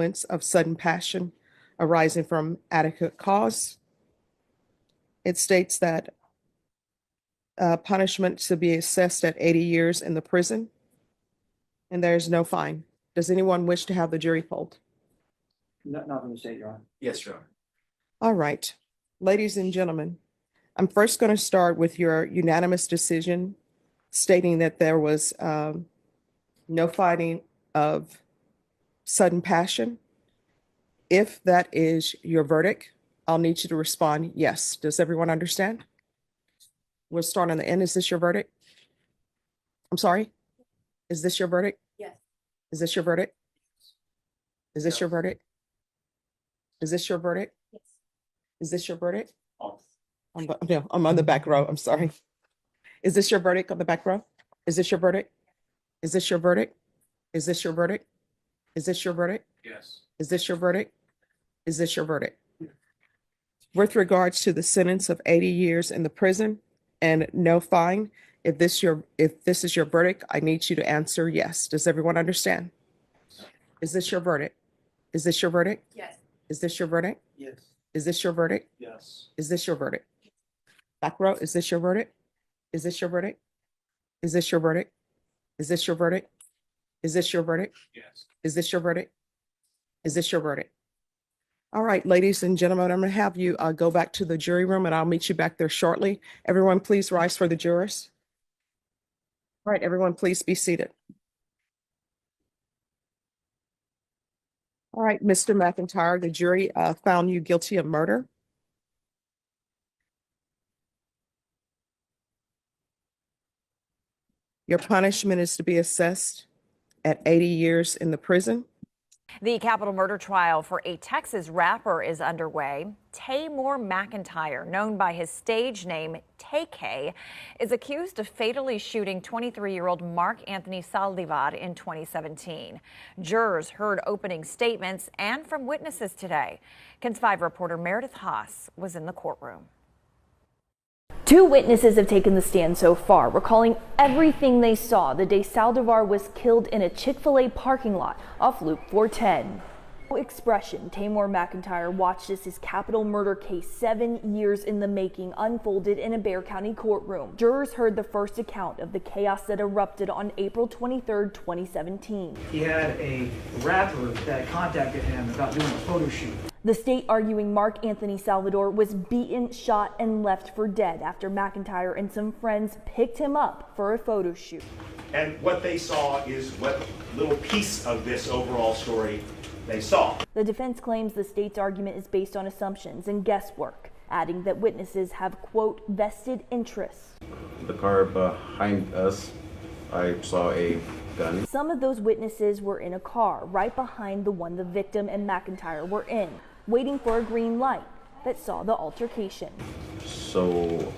of sudden passion arising from adequate cause. It states that punishment to be assessed at 80 years in the prison, and there is no fine. Does anyone wish to have the jury polled? Nothing to say, Your Honor. Yes, Your Honor. All right, ladies and gentlemen, I'm first going to start with your unanimous decision stating that there was no finding of sudden passion. If that is your verdict, I'll need you to respond yes. Does everyone understand? We'll start on the end. Is this your verdict? I'm sorry? Is this your verdict? Yes. Is this your verdict? Is this your verdict? Is this your verdict? Yes. Is this your verdict? False. I'm on the back row. I'm sorry. Is this your verdict on the back row? Is this your verdict? Is this your verdict? Is this your verdict? Is this your verdict? Yes. Is this your verdict? Is this your verdict? With regards to the sentence of 80 years in the prison and no fine, if this is your verdict, I need you to answer yes. Does everyone understand? Is this your verdict? Is this your verdict? Yes. Is this your verdict? Yes. Is this your verdict? Yes. Is this your verdict? Back row, is this your verdict? Is this your verdict? Is this your verdict? Is this your verdict? Is this your verdict? Yes. Is this your verdict? Is this your verdict? All right, ladies and gentlemen, I'm going to have you go back to the jury room and I'll meet you back there shortly. Everyone, please rise for the jurors. All right, everyone, please be seated. All right, Mr. McIntyre, the jury found you guilty of murder. Your punishment is to be assessed at 80 years in the prison. The capital murder trial for a Texas rapper is underway. Taymor McIntyre, known by his stage name Tay-K, is accused of fatally shooting 23-year-old Mark Anthony Saldivar in 2017. Jurors heard opening statements and from witnesses today. KENS 5 reporter Meredith Haas was in the courtroom. Two witnesses have taken the stand so far, recalling everything they saw the day Saldivar was killed in a Chick-fil-A parking lot off Loop 410. Expression, Taymor McIntyre watched as his capital murder case 7 years in the making unfolded in a Bexar County courtroom. Jurors heard the first account of the chaos that erupted on April 23, 2017. He had a rapper that contacted him about doing a photo shoot. The state arguing Mark Anthony Saldivar was beaten, shot, and left for dead after McIntyre and some friends picked him up for a photo shoot. And what they saw is what little piece of this overall story they saw. The defense claims the state's argument is based on assumptions and guesswork, adding that witnesses have, quote, vested interests. The car behind us, I saw a gun. Some of those witnesses were in a car right behind the one the victim and McIntyre were in, waiting for a green light that saw the altercation. So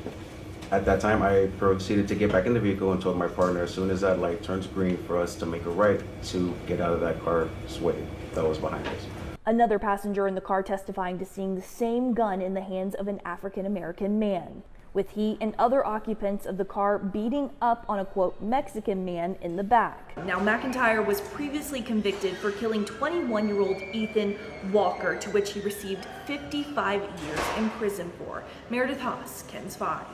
at that time, I proceeded to get back in the vehicle and told my partner as soon as that light turns green for us to make a right to get out of that car sway that was behind us. Another passenger in the car testifying to seeing the same gun in the hands of an African-American man, with he and other occupants of the car beating up on a, quote, Mexican man in the back. Now, McIntyre was previously convicted for killing 21-year-old Ethan Walker, to which he received 55 years in prison for. Meredith Haas, KENS 5.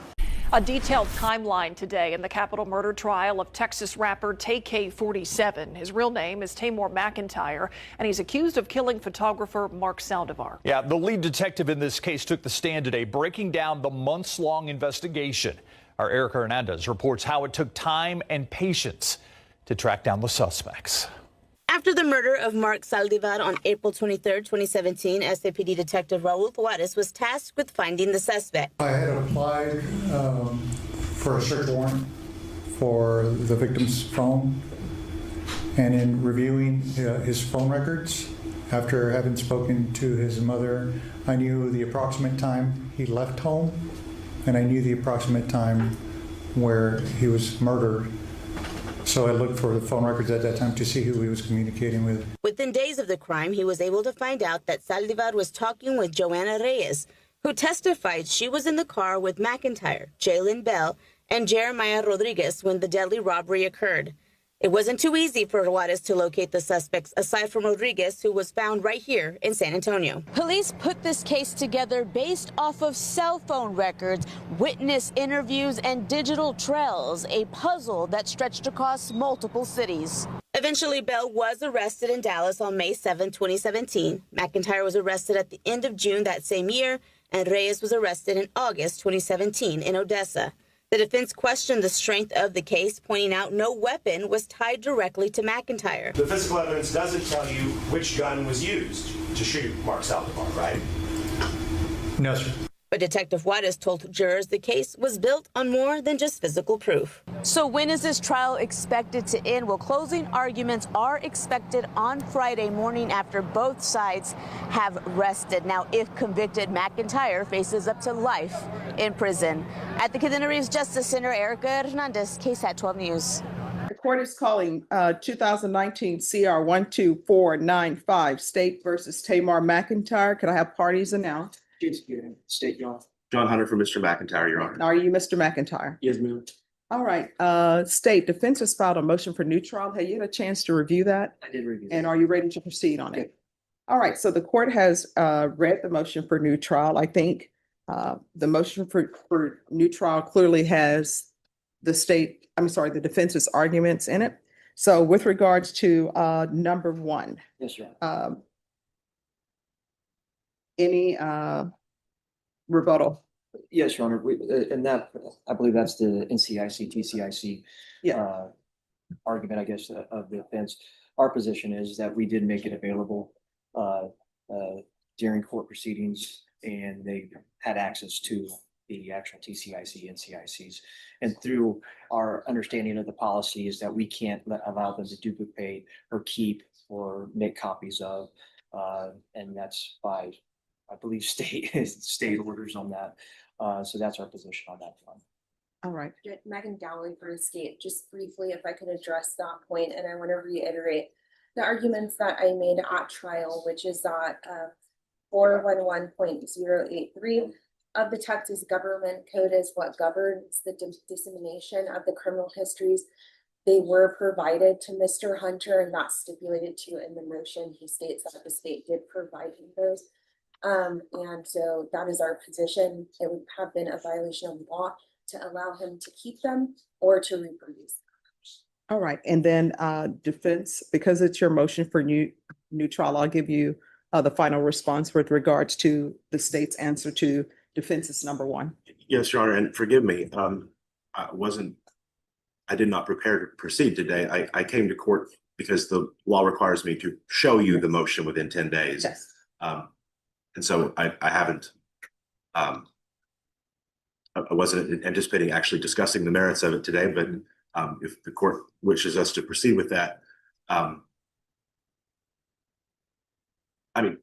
A detailed timeline today in the capital murder trial of Texas rapper Tay-K, 47. His real name is Taymor McIntyre, and he's accused of killing photographer Mark Saldivar. Yeah, the lead detective in this case took the stand today, breaking down the months-long investigation. Our Erica Hernandez reports how it took time and patience to track down the suspects. After the murder of Mark Saldivar on April 23, 2017, SAPD Detective Raul Juarez was tasked with finding the suspect. I had applied for a search warrant for the victim's phone, and in reviewing his phone records, after having spoken to his mother, I knew the approximate time he left home, and I knew the approximate time where he was murdered. So I looked for the phone records at that time to see who he was communicating with. Within days of the crime, he was able to find out that Saldivar was talking with Joanna Reyes, who testified she was in the car with McIntyre, Jalen Bell, and Jeremiah Rodriguez when the deadly robbery occurred. It wasn't too easy for Juarez to locate the suspects, aside from Rodriguez, who was found right here in San Antonio. Police put this case together based off of cell phone records, witness interviews, and digital trails, a puzzle that stretched across multiple cities. Eventually, Bell was arrested in Dallas on May 7, 2017. McIntyre was arrested at the end of June that same year, and Reyes was arrested in August 2017 in Odessa. The defense questioned the strength of the case, pointing out no weapon was tied directly to McIntyre. The physical evidence doesn't tell you which gun was used to shoot Mark Saldivar, right? No, sir. But Detective Juarez told jurors the case was built on more than just physical proof. So when is this trial expected to end? Well, closing arguments are expected on Friday morning after both sides have rested. Now, if convicted, McIntyre faces up to life in prison. At the Cadena Reeves Justice Center, Erica Hernandez, KSAT 12 News. The court is calling 2019 CR 12495 State versus Taymor McIntyre. Could I have parties announced? State, Your Honor. John Hunter for Mr. McIntyre, Your Honor. Are you Mr. McIntyre? Yes, ma'am. All right. State defense has filed a motion for new trial. Have you had a chance to review that? I did review. And are you ready to proceed on it? All right. So the court has read the motion for new trial. I think the motion for new trial clearly has the defense's arguments in it. So with regards to number one, Yes, Your Honor. any rebuttal? Yes, Your Honor. And that, I believe that's the NCIC, TCIC argument, I guess, of the defense. Our position is that we did make it available during court proceedings, and they had access to the actual TCIC, NCICs. And through our understanding of the policy is that we can't allow them to duplicate or keep or make copies of, and that's by, I believe, state orders on that. So that's our position on that front. All right. Megan Dowling for the state. Just briefly, if I could address that point, and I want to reiterate the arguments that I made at trial, which is that 411.083 of the Texas Government Code is what governs the dissemination of the criminal histories. They were provided to Mr. Hunter, and that's stipulated to in the motion. He states that the state did provide him those. And so that is our position. It would have been a violation of law to allow him to keep them or to reproduce them. All right. And then defense, because it's your motion for new trial, I'll give you the final response with regards to the state's answer to defense's number one. Yes, Your Honor, and forgive me, I did not prepare to proceed today. I came to court because the law requires me to show you the motion within 10 days. Yes. And so I haven't, I wasn't anticipating actually discussing the merits of it today, but if the court wishes us to proceed with that, I mean,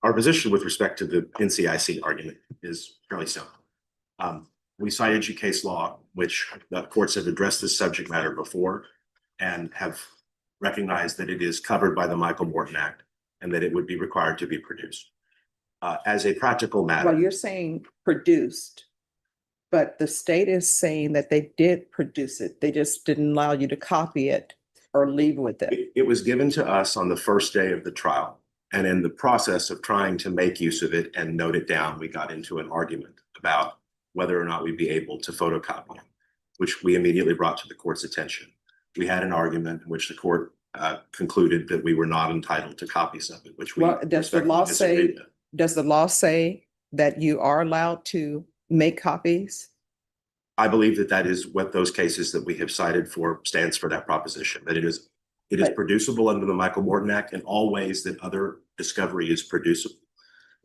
our position with respect to the NCIC argument is fairly simple. We cited you case law, which the courts have addressed this subject matter before and have recognized that it is covered by the Michael Morton Act and that it would be required to be produced. As a practical matter. Well, you're saying produced, but the state is saying that they did produce it. They just didn't allow you to copy it or leave with it. It was given to us on the first day of the trial. And in the process of trying to make use of it and note it down, we got into an argument about whether or not we'd be able to photocopy it, which we immediately brought to the court's attention. We had an argument in which the court concluded that we were not entitled to copies of it, which we does the law say? Does the law say that you are allowed to make copies? I believe that that is what those cases that we have cited for stands for that proposition, that it is producible under the Michael Morton Act in all ways that other discovery is producible.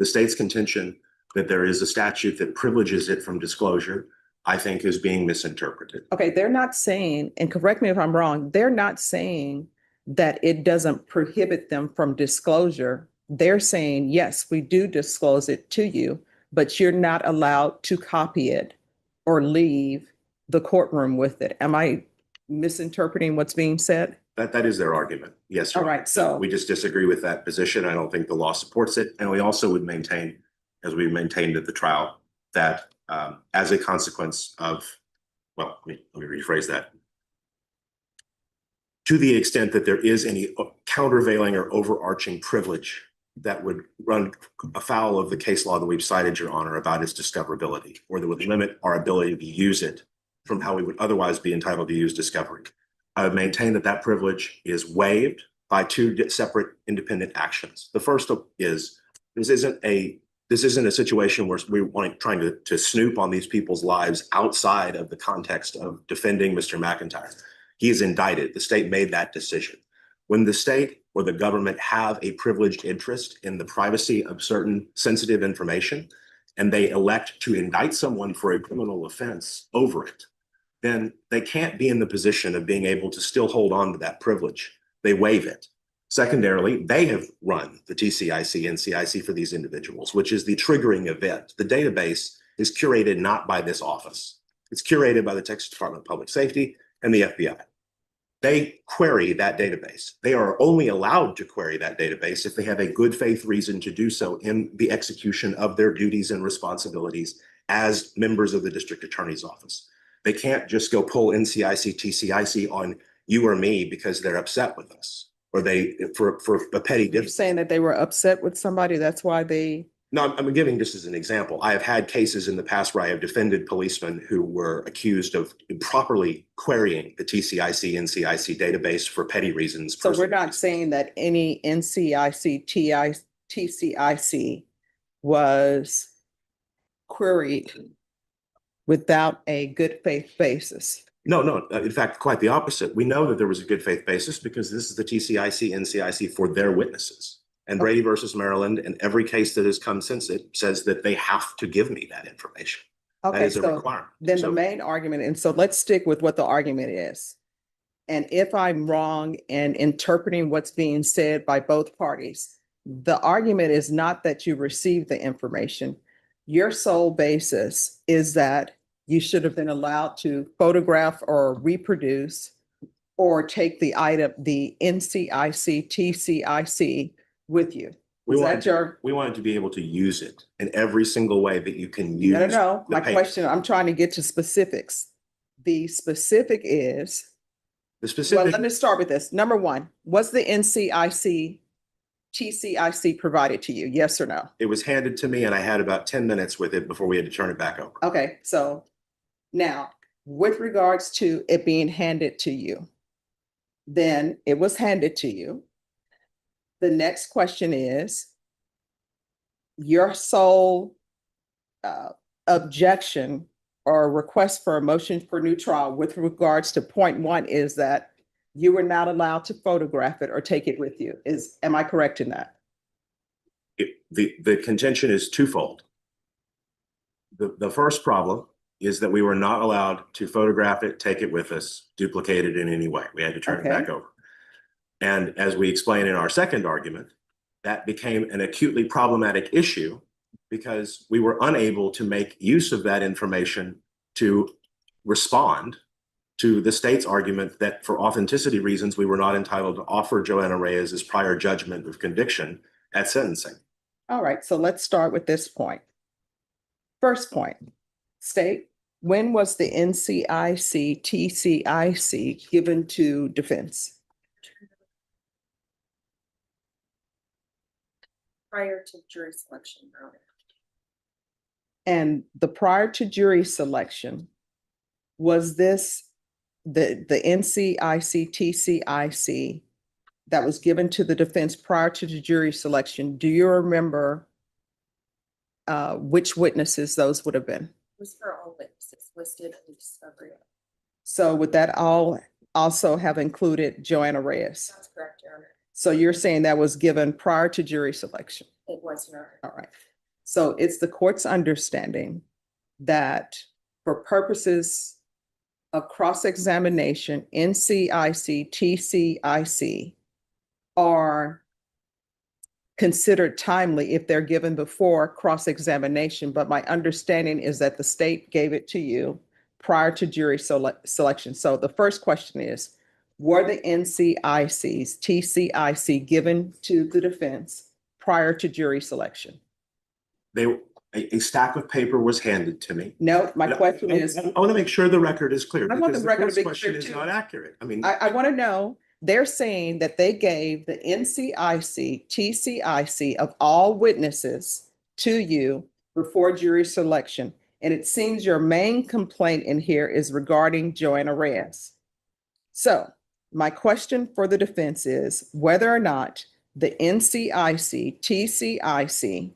The state's contention that there is a statute that privileges it from disclosure, I think, is being misinterpreted. Okay, they're not saying, and correct me if I'm wrong, they're not saying that it doesn't prohibit them from disclosure. They're saying, yes, we do disclose it to you, but you're not allowed to copy it or leave the courtroom with it. Am I misinterpreting what's being said? That is their argument. Yes. All right. So we just disagree with that position. I don't think the law supports it. And we also would maintain, as we maintained at the trial, that as a consequence of, well, let me rephrase that. to the extent that there is any countervailing or overarching privilege that would run afoul of the case law that we've cited, Your Honor, about its discoverability, or that would limit our ability to use it from how we would otherwise be entitled to use discovery. I would maintain that that privilege is waived by two separate independent actions. The first is this isn't a situation where we're trying to snoop on these people's lives outside of the context of defending Mr. McIntyre. He is indicted. The state made that decision. When the state or the government have a privileged interest in the privacy of certain sensitive information, and they elect to indict someone for a criminal offense over it, then they can't be in the position of being able to still hold on to that privilege. They waive it. Secondarily, they have run the TCIC and CIC for these individuals, which is the triggering event. The database is curated not by this office. It's curated by the Texas Department of Public Safety and the FBI. They query that database. They are only allowed to query that database if they have a good faith reason to do so in the execution of their duties and responsibilities as members of the district attorney's office. They can't just go pull NCIC, TCIC on you or me because they're upset with us, or they for a petty You're difference. saying that they were upset with somebody, that's why they. No, I'm giving this as an example. I have had cases in the past where I have defended policemen who were accused of improperly querying the TCIC, NCIC database for petty reasons. So we're not saying that any NCIC, TCIC was queried without a good faith basis. No. In fact, quite the opposite. We know that there was a good faith basis because this is the TCIC, NCIC for their witnesses. And Brady versus Maryland, and every case that has come since it says that they have to give me that information. That Okay, is a so requirement. then the So- main argument, and so let's stick with what the argument is. And if I'm wrong in interpreting what's being said by both parties, the argument is not that you received the information. Your sole basis is that you should have been allowed to photograph or reproduce or take the item, the NCIC, TCIC with you. We Is wanted, that your? we wanted to be able to use it in every single way that you can use. No. the My paper. question, I'm trying to get to specifics. The specific is, The well, specific, let me start with this. Number one, was the NCIC, TCIC provided to you? Yes or no? it was handed to me and I had about 10 minutes with it before we had to turn it back over. Okay, so now with regards to it being handed to you, then it was handed to you. The next question is your sole objection or request for a motion for new trial with regards to point one is that you were not allowed to photograph it or take it with you. Am I correct in that? The contention is twofold. The first problem is that we were not allowed to photograph it, take it with us, duplicate it in any way. We had to turn it back over. And as we explain in our second argument, that became an acutely problematic issue because we were unable to make use of that information to respond to the state's argument that for authenticity reasons, we were not entitled to offer Joanna Reyes's prior judgment of conviction at sentencing. All right, so let's start with this point. First point, state, when was the NCIC, TCIC given to defense? Prior to jury selection, Your Honor. And the prior to jury selection, was this the NCIC, TCIC that was given to the defense prior to the jury selection? Do you remember which witnesses those would have been? It was for all witnesses listed in the discovery. So would that all also have included Joanna Reyes? That's correct, Your Honor. So you're saying that was given prior to jury selection? It was, Your Honor. All right. So it's the court's understanding that for purposes of cross-examination, NCIC, TCIC are considered timely if they're given before cross-examination. But my understanding is that the state gave it to you prior to jury selection. So the first question is, were the NCICs, TCIC given to the defense prior to jury selection? A stack of paper was handed to me. No, my question is, I want to make sure the record is clear. I want because the record to court's be question clear is too. not accurate. I mean, I want to know they're saying that they gave the NCIC, TCIC of all witnesses to you before jury selection. And it seems your main complaint in here is regarding Joanna Reyes. So my question for the defense is whether or not the NCIC, TCIC,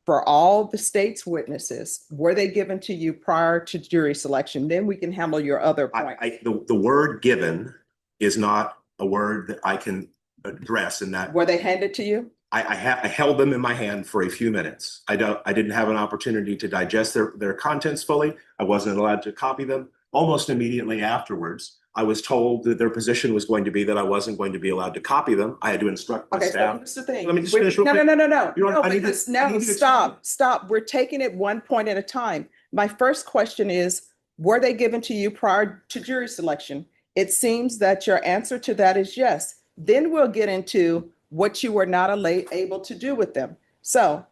for all the state's witnesses, were they given to you prior to jury selection? Then we can handle your other point. The word given is not a word that I can address in that. Were they handed to you? I held them in my hand for a few minutes. I didn't have an opportunity to digest their contents fully. I wasn't allowed to copy them. Almost immediately afterwards, I was told that their position was going to be that I wasn't going to be allowed to copy them. I had to instruct my Okay, so staff. here's the thing. Let me just finish real quick. No. You know what? No, I need to- because I now need to stop. We're taking it one point at a time. My first question is, were they given to you prior to jury selection? It seems that your answer to that is yes. Then we'll get into what you were not able to do with them. So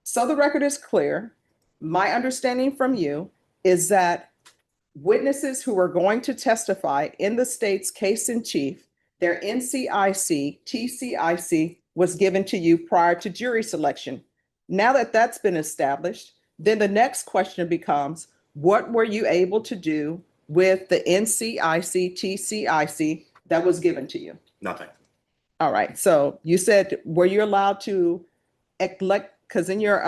the record is clear. My understanding from you is that witnesses who are going to testify in the state's case in chief, their NCIC, TCIC was given to you prior to jury selection. Now that that's been established, then the next question becomes, what were you able to do with the NCIC, TCIC that was given to you? Nothing. All right. So you said, were you allowed to elect, because in your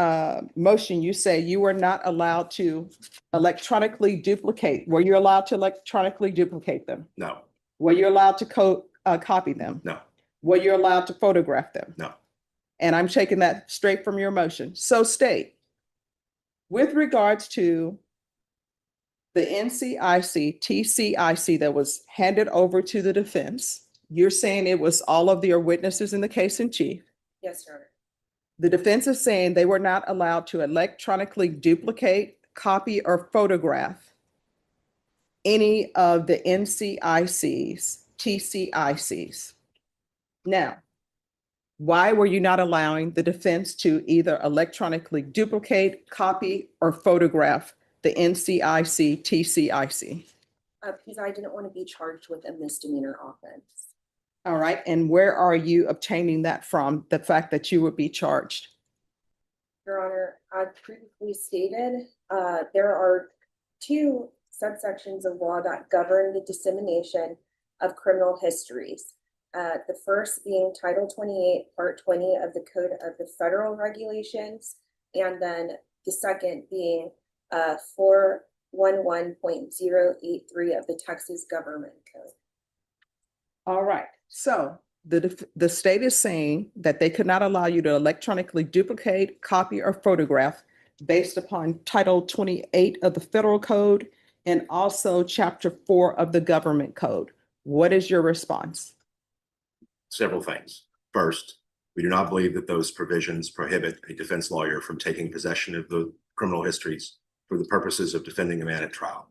motion, you say you were not allowed to electronically duplicate. Were you allowed to electronically duplicate them? No. Were you allowed to copy them? No. Were you allowed to photograph them? No. And I'm taking that straight from your motion. So state, with regards to the NCIC, TCIC that was handed over to the defense, you're saying it was all of your witnesses in the case in chief. Yes, Your Honor. The defense is saying they were not allowed to electronically duplicate, copy, or photograph any of the NCICs, TCICs. Now, why were you not allowing the defense to either electronically duplicate, copy, or photograph the NCIC, TCIC? Because I didn't want to be charged with a misdemeanor offense. All right, and where are you obtaining that from, the fact that you would be charged? Your Honor, I previously stated, there are two subsections of law that govern the dissemination of criminal histories. The first being Title 28, Part 20 of the Code of the Federal Regulations, and then the second being 411.083 of the Texas Government Code. All right, so the state is saying that they could not allow you to electronically duplicate, copy, or photograph based upon Title 28 of the Federal Code and also Chapter 4 of the Government Code. What is your response? Several things. First, we do not believe that those provisions prohibit a defense lawyer from taking possession of the criminal histories for the purposes of defending a man at trial.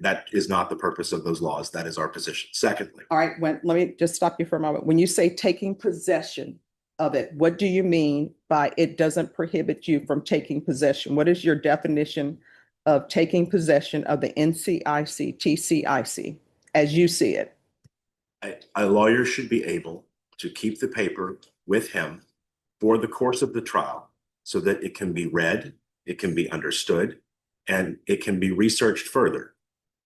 That is not the purpose of those laws. That is our position. Secondly. All right, let me just stop you for a moment. When you say taking possession of it, what do you mean by it doesn't prohibit you from taking possession? What is your definition of taking possession of the NCIC, TCIC, as you see it? A lawyer should be able to keep the paper with him for the course of the trial so that it can be read, it can be understood, and it can be researched further.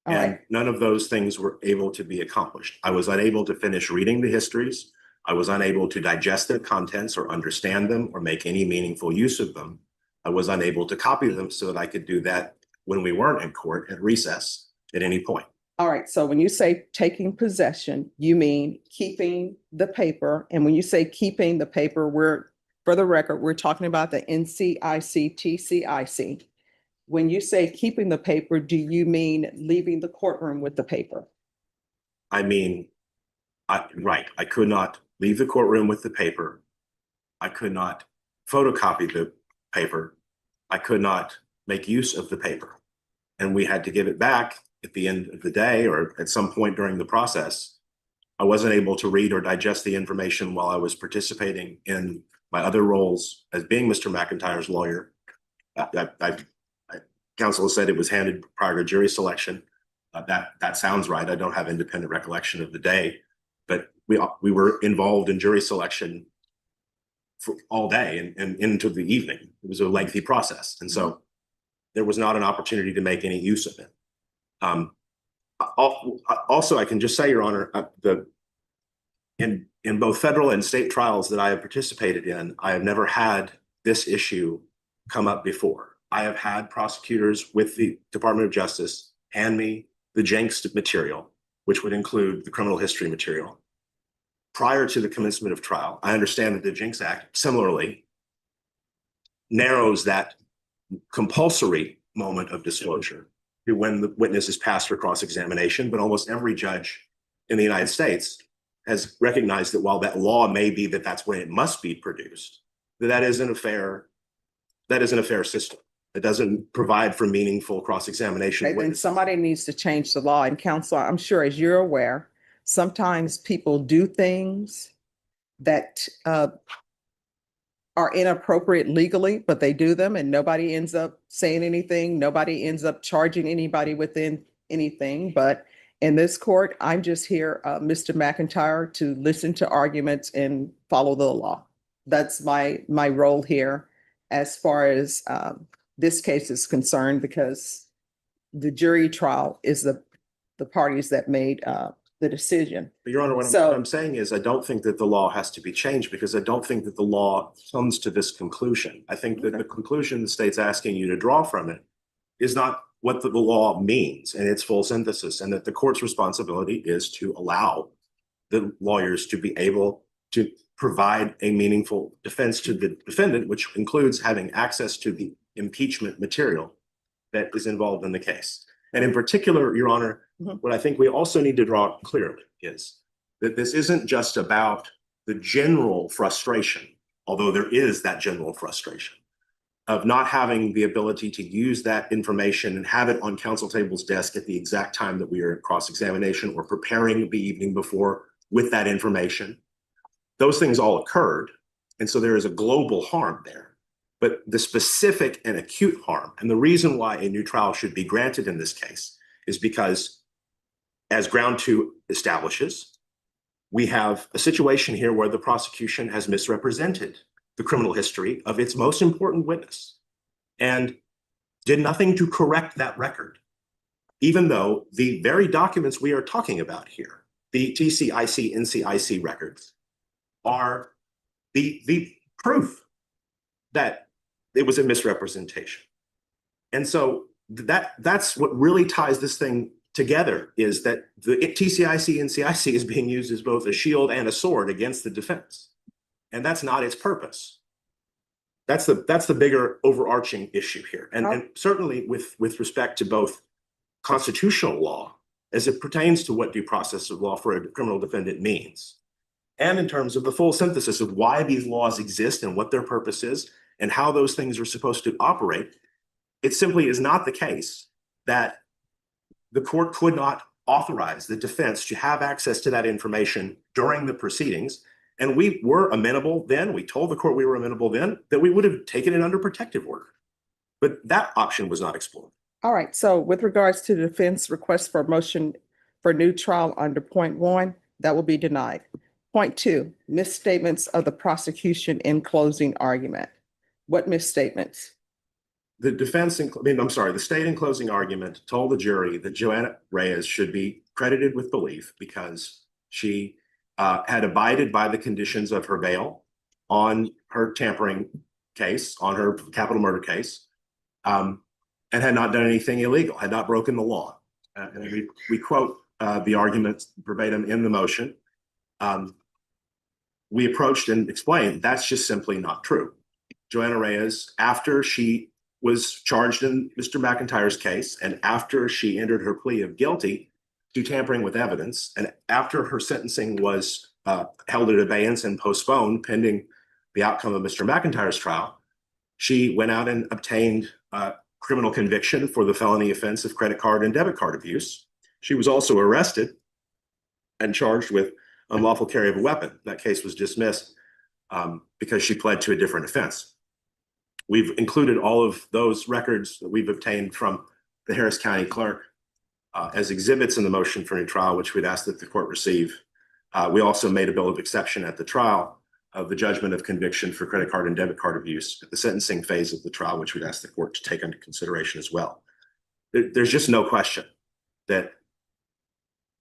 All And right. none of those things were able to be accomplished. I was unable to finish reading the histories. I was unable to digest their contents or understand them or make any meaningful use of them. I was unable to copy them so that I could do that when we weren't in court at recess at any point. All right, so when you say taking possession, you mean keeping the paper. And when you say keeping the paper, for the record, we're talking about the NCIC, TCIC. When you say keeping the paper, do you mean leaving the courtroom with the paper? I mean, right, I could not leave the courtroom with the paper. I could not photocopy the paper. I could not make use of the paper. And we had to give it back at the end of the day or at some point during the process. I wasn't able to read or digest the information while I was participating in my other roles as being Mr. McIntyre's lawyer. Counsel said it was handed prior to jury selection. That sounds right. I don't have independent recollection of the day, but we were involved in jury selection for all day and into the evening. It was a lengthy process. And so there was not an opportunity to make any use of it. Also, I can just say, Your Honor, in both federal and state trials that I have participated in, I have never had this issue come up before. I have had prosecutors with the Department of Justice hand me the Jenks material, which would include the criminal history material, prior to the commencement of trial. I understand that the Jenks Act similarly narrows that compulsory moment of disclosure to when the witness is passed for cross-examination, but almost every judge in the United States has recognized that while that law may be that that's when it must be produced, that isn't a fair system. It doesn't provide for meaningful cross-examination. Okay, then somebody needs to change the law. And counsel, I'm sure as you're aware, sometimes people do things that are inappropriate legally, but they do them and nobody ends up saying anything. Nobody ends up charging anybody within anything. But in this court, I'm just here, Mr. McIntyre, to listen to arguments and follow the law. That's my role here as far as this case is concerned, because the jury trial is the parties that made the decision. But Your Honor, what I'm saying is I don't think that the law has to be changed, because I don't think that the law comes to this conclusion. I think that the conclusion the state's asking you to draw from it is not what the law means in its full synthesis, and that the court's responsibility is to allow the lawyers to be able to provide a meaningful defense to the defendant, which includes having access to the impeachment material that is involved in the case. And in particular, Your Honor, what I think we also need to draw clearly is that this isn't just about the general frustration, although there is that general frustration of not having the ability to use that information and have it on counsel table's desk at the exact time that we are in cross-examination or preparing the evening before with that information. Those things all occurred. And so there is a global harm there. But the specific and acute harm, and the reason why a new trial should be granted in this case, is because, as ground two establishes, we have a situation here where the prosecution has misrepresented the criminal history of its most important witness and did nothing to correct that record, even though the very documents we are talking about here, the TCIC, NCIC records, are the proof that it was a misrepresentation. And so that's what really ties this thing together, is that the TCIC, NCIC is being used as both a shield and a sword against the defense. And that's not its purpose. That's the bigger overarching issue here. And certainly with respect to both constitutional law, as it pertains to what due process of law for a criminal defendant means, and in terms of the full synthesis of why these laws exist and what their purpose is and how those things are supposed to operate, it simply is not the case that the court could not authorize the defense to have access to that information during the proceedings. And we were amenable then, we told the court we were amenable then, that we would have taken it under protective order. But that option was not explored. All right, so with regards to the defense request for a motion for new trial under point 1, that will be denied. Point 2, misstatements of the prosecution in closing argument. What misstatements? The the state in closing argument told the jury that Joanna Reyes should be credited with belief because she had abided by the conditions of her bail on her tampering case, on her capital murder case, and had not done anything illegal, had not broken the law. And we quote the argument verbatim in the motion. We approached and explained that's just simply not true. Joanna Reyes, after she was charged in Mr. McIntyre's case, and after she entered her plea of guilty to tampering with evidence, and after her sentencing was held at abeyance and postponed pending the outcome of Mr. McIntyre's trial, she went out and obtained criminal conviction for the felony offense of credit card and debit card abuse. She was also arrested and charged with unlawful carry of a weapon. That case was dismissed because she pled to a different offense. We've included all of those records that we've obtained from the Harris County clerk as exhibits in the motion for new trial, which we'd ask that the court receive. We also made a bill of exception at the trial of the judgment of conviction for credit card and debit card abuse at the sentencing phase of the trial, which we'd ask the court to take under consideration as well. There's just no question that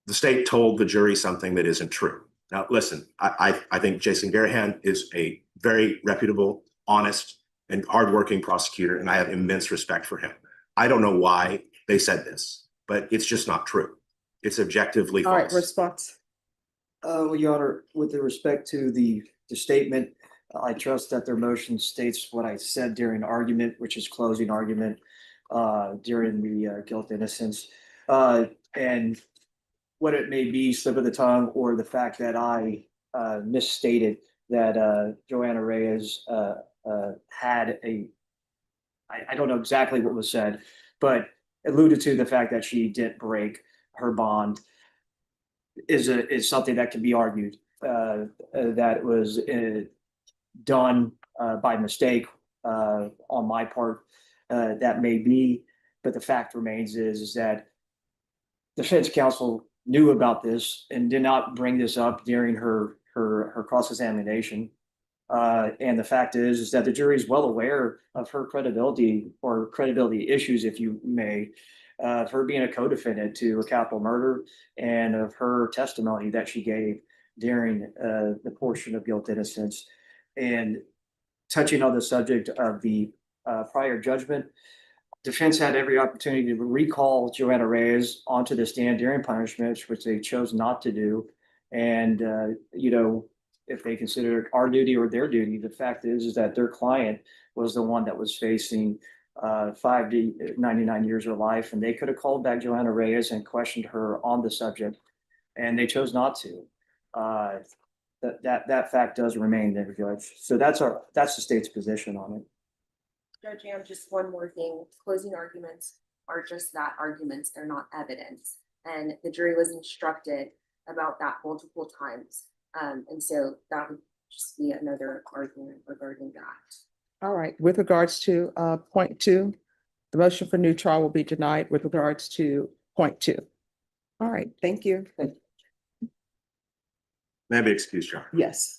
the state told the jury something that isn't true. Now, listen, I think Jason Garahan is a very reputable, honest, and hardworking prosecutor, and I have immense respect for him. I don't know why they said this, but it's just not true. It's objectively All right, false. response. Well, Your Honor, with respect to the statement, I trust that their motion states what I said during argument, which is closing argument during the guilt innocence. And what it may be, slip of the tongue, or the fact that I misstated that Joanna Reyes had I don't know exactly what was said, but alluded to the fact that she didn't break her bond is something that can be argued that was done by mistake on my part. That may be, but the fact remains is that defense counsel knew about this and did not bring this up during her cross-examination. And the fact is that the jury is well aware of her credibility or credibility issues, if you may, of her being a co-defendant to a capital murder and of her testimony that she gave during the portion of guilt innocence. And touching on the subject of the prior judgment, defense had every opportunity to recall Joanna Reyes onto the stand during punishment, which they chose not to do. And, if they consider it our duty or their duty, the fact is that their client was the one that was facing 5 to 99 years of life, and they could have called back Joanna Reyes and questioned her on the subject, and they chose not to. That fact does remain there, Judge. So that's the state's position on it. Judge, just one more thing. Closing arguments are just that, arguments. They're not evidence. And the jury was instructed about that multiple times. And so that would just be another argument regarding that. All right, with regards to point 2, the motion for new trial will be denied with regards to point 2. All right, thank you. May I be excused, Your Honor? Yes.